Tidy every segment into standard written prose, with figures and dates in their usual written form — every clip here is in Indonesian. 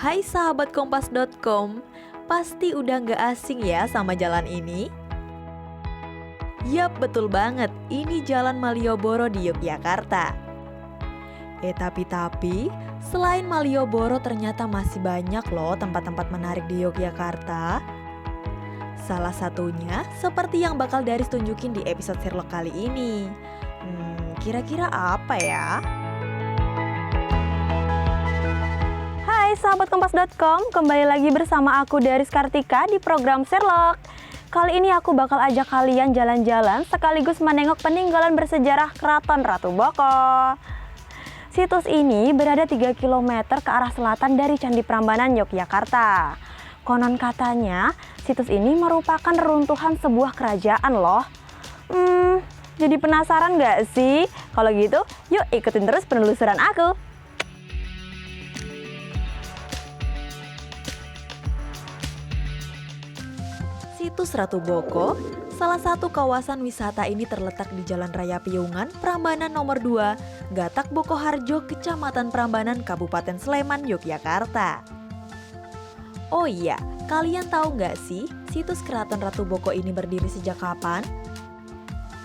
Hai sahabat kompas.com, pasti udah gak asing ya sama jalan ini? Yap, betul banget, ini Jalan Malioboro di Yogyakarta. Tapi, selain Malioboro ternyata masih banyak loh tempat-tempat menarik di Yogyakarta. Salah satunya seperti yang bakal Daris tunjukin di episode Sherlock kali ini. Kira-kira apa ya? Hai sahabat kompas.com, kembali lagi bersama aku Daris Kartika di program Sherlock. Kali ini aku bakal ajak kalian jalan-jalan sekaligus menengok peninggalan bersejarah Keraton Ratu Boko. Situs ini berada 3 km ke arah selatan dari Candi Prambanan, Yogyakarta. Konon katanya, situs ini merupakan reruntuhan sebuah kerajaan loh. Jadi penasaran gak sih? Kalau gitu, yuk ikutin terus penelusuran aku. Situs Ratu Boko, salah satu kawasan wisata ini terletak di Jalan Raya Piungan, Prambanan nomor 2, Gatak Bokoharjo, Kecamatan Prambanan, Kabupaten Sleman, Yogyakarta. Oh iya, kalian tahu nggak sih situs Keraton Ratu Boko ini berdiri sejak kapan?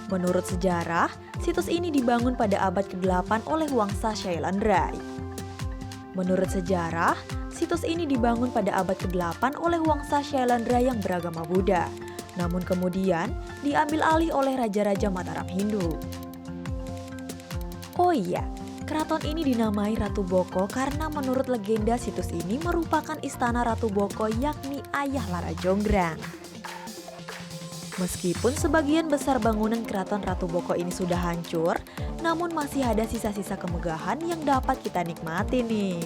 Menurut sejarah, situs ini dibangun pada abad ke-8 oleh Wangsa Shailandra. Menurut sejarah, situs ini dibangun pada abad ke-8 oleh Wangsa Shailandra yang beragama Buddha. Namun kemudian diambil alih oleh Raja-Raja Mataram Hindu. Oh iya, keraton ini dinamai Ratu Boko karena menurut legenda situs ini merupakan istana Ratu Boko yakni ayah Lara Jonggrang. Meskipun sebagian besar bangunan keraton Ratu Boko ini sudah hancur, namun masih ada sisa-sisa kemegahan yang dapat kita nikmati nih.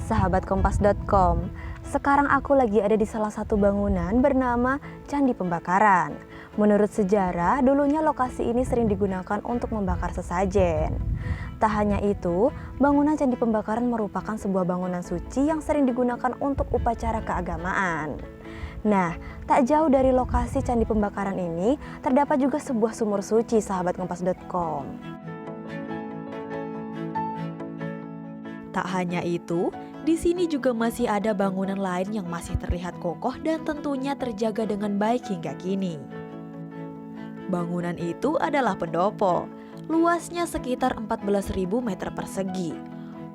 Sahabat kompas.com, sekarang aku lagi ada di salah satu bangunan bernama Candi Pembakaran. Menurut sejarah, dulunya lokasi ini sering digunakan untuk membakar sesajen. Tak hanya itu, bangunan Candi Pembakaran merupakan sebuah bangunan suci yang sering digunakan untuk upacara keagamaan. Nah, tak jauh dari lokasi Candi Pembakaran ini, terdapat juga sebuah sumur suci, sahabat kompas.com. Tak hanya itu, di sini juga masih ada bangunan lain yang masih terlihat kokoh dan tentunya terjaga dengan baik hingga kini. Bangunan itu adalah pendopo, luasnya sekitar 14.000 meter persegi.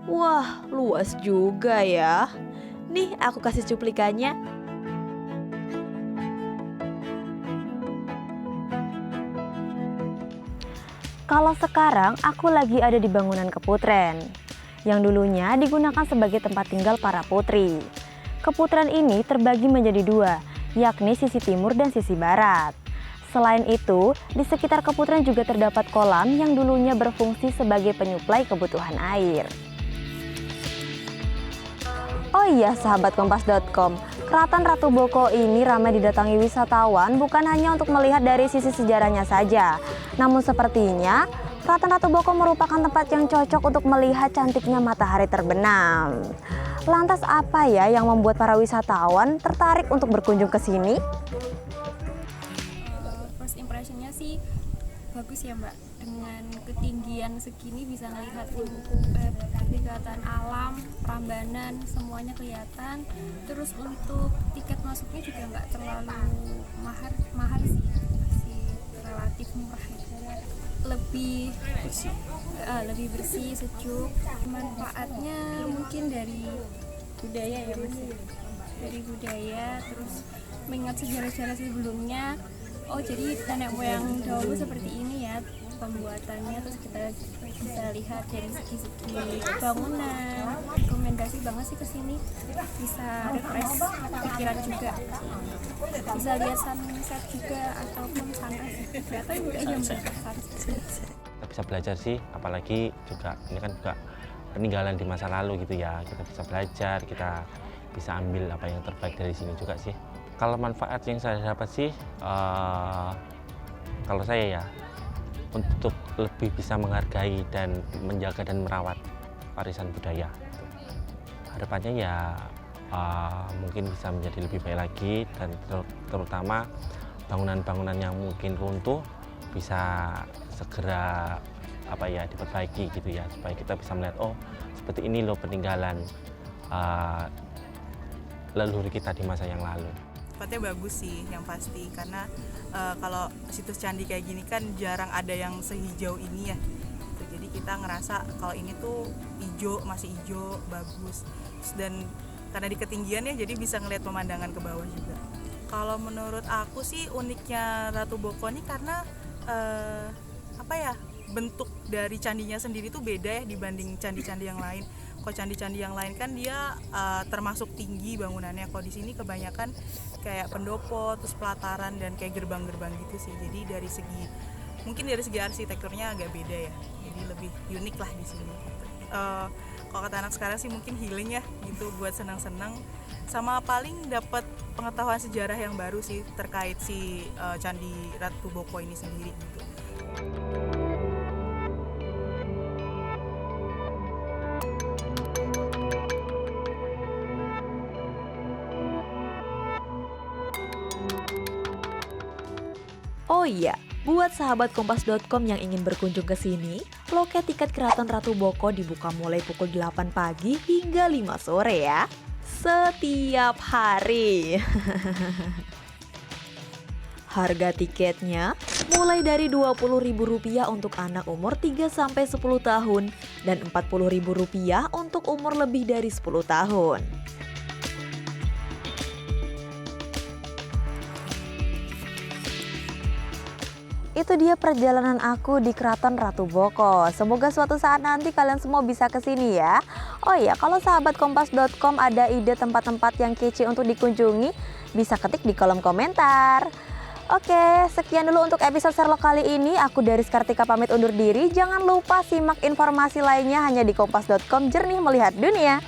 Wah, luas juga ya. Nih, aku kasih cuplikannya. Kalau sekarang aku lagi ada di bangunan Keputren, yang dulunya digunakan sebagai tempat tinggal para putri. Keputren ini terbagi menjadi dua, yakni sisi timur dan sisi barat. Selain itu, di sekitar Keputren juga terdapat kolam yang dulunya berfungsi sebagai penyuplai kebutuhan air. Oh iya sahabat kompas.com, Keraton Ratu Boko ini ramai didatangi wisatawan bukan hanya untuk melihat dari sisi sejarahnya saja. Namun sepertinya Keraton Ratu Boko merupakan tempat yang cocok untuk melihat cantiknya matahari terbenam. Lantas apa ya yang membuat para wisatawan tertarik untuk berkunjung ke sini? First impressionnya sih bagus ya Mbak, dengan ketinggian segini bisa melihat kelihatan alam, Prambanan, semuanya kelihatan. Terus untuk tiket masuknya juga nggak terlalu mahal sih, masih relatif murah gitu. Lebih bersih, sejuk. Manfaatnya mungkin dari budaya ya Mas, dari budaya, terus mengingat sejarah-sejarah sebelumnya. Oh jadi nenek moyang dahulu seperti ini ya pembuatannya, terus kita bisa lihat dari segi-segi bangunan. Rekomendasi banget sih kesini, bisa refresh pikiran juga, bisa lihat sunset juga ataupun sunrise. Atau juga jam sunset. Kita bisa belajar sih, apalagi juga ini kan juga peninggalan di masa lalu gitu ya. Kita bisa belajar, kita bisa ambil apa yang terbaik dari sini juga sih. Kalau manfaat yang saya dapat sih, kalau saya ya, untuk lebih bisa menghargai dan menjaga dan merawat warisan budaya. Harapannya ya mungkin bisa menjadi lebih baik lagi, dan terutama bangunan-bangunan yang mungkin runtuh bisa segera diperbaiki gitu ya, supaya kita bisa melihat oh seperti ini loh peninggalan leluhur kita di masa yang lalu. Tempatnya bagus sih yang pasti, karena kalau situs candi kayak gini kan jarang ada yang sehijau ini ya. Jadi kita ngerasa kalau ini tuh masih hijau, bagus. Dan karena di ketinggian ya, jadi bisa ngelihat pemandangan ke bawah juga. Kalau menurut aku sih uniknya Ratu Boko ini karena bentuk dari candinya sendiri tuh beda ya dibanding candi-candi yang lain. Kalau candi-candi yang lain kan dia termasuk tinggi bangunannya. Kalau di sini kebanyakan kayak pendopo, terus pelataran dan kayak gerbang-gerbang gitu sih. Jadi dari segi arsitekturnya agak beda ya. Jadi lebih unik lah di sini. Kalau kata anak sekarang sih mungkin healing ya gitu, buat senang-senang. Sama paling dapat pengetahuan sejarah yang baru sih terkait si Candi Ratu Boko ini sendiri gitu. Oh iya, buat sahabat kompas.com yang ingin berkunjung ke sini, loket tiket Keraton Ratu Boko dibuka mulai pukul 8 pagi hingga 5 sore ya. Setiap hari. Harga tiketnya mulai dari Rp20.000 untuk anak umur 3-10 tahun dan Rp40.000 untuk umur lebih dari 10 tahun. Itu dia perjalanan aku di Keraton Ratu Boko. Semoga suatu saat nanti kalian semua bisa kesini ya. Oh iya, kalau sahabat kompas.com ada ide tempat-tempat yang kece untuk dikunjungi, bisa ketik di kolom komentar. Oke, sekian dulu untuk episode Sherlock kali ini. Aku Daris Kartika pamit undur diri. Jangan lupa simak informasi lainnya hanya di kompas.com, jernih melihat dunia.